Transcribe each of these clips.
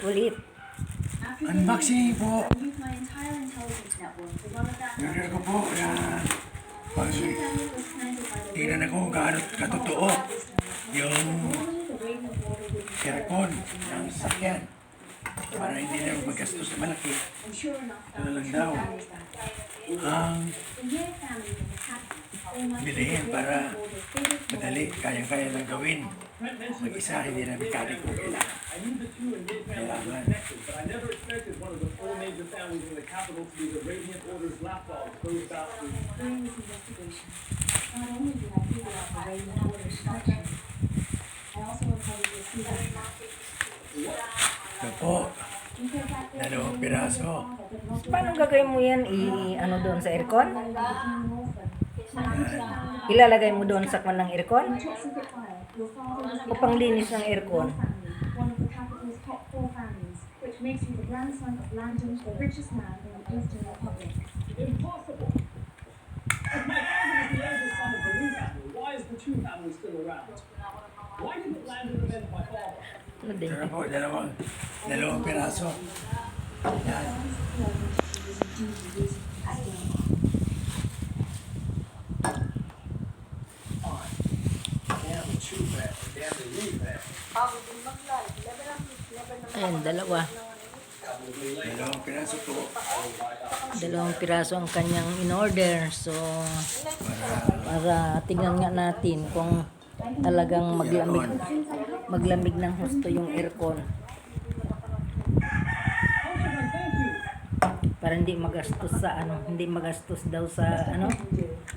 Ulit. Unboxing po. Order ko po. Yan. Pag tingnan ako gaano katotoo yung aircon ng sasakyan. Para hindi na magastos na malaki. Ito na lang daw ang bilihin para madali, kayang-kaya lang gawin. Mag-isa, hindi na mekaniko kailangan. Kailangan. I never expected one of the four major families in the capital to be the Radiant Order's lapdog. Closed out to During this investigation, not only did I figure out the Radiant Order's structure, I also uncovered the secret. Ito po, dalawang piraso. Paano gagawin mo yan? Ano doon sa aircon? Ilalagay mo doon sa kwan ng aircon? O panglinis ng aircon? One of the capital's top four families, which makes you the grandson of Landon, the richest man in the Eastern Republic. impossible. If my father was the eldest son of the Wu family, why is the Chu family still around? Why didn't Landon avenge my father? Ano din? Ito po, dalawang piraso. Yan. Ayan, dalawa. Dalawang piraso po. Dalawang piraso ang kanyang in-order. So, para tingnan nga natin kung talagang maglamig ng husto yung aircon. Para hindi magastos sa hindi magastos daw sa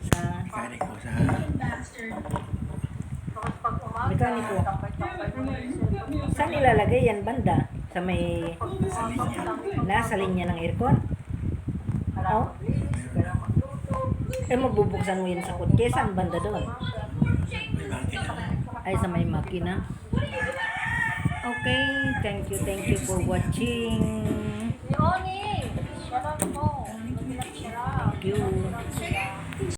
sa Mekaniko sa mekaniko. Saan ilalagay yan, banda? Sa may nasa linya ng aircon? Oh? Eh, mabubuksan mo yun sa kotse. Saan banda doon? may makina. Ay, sa may makina. Okay, thank you for watching. Ronnie, shut up mo. Thank you.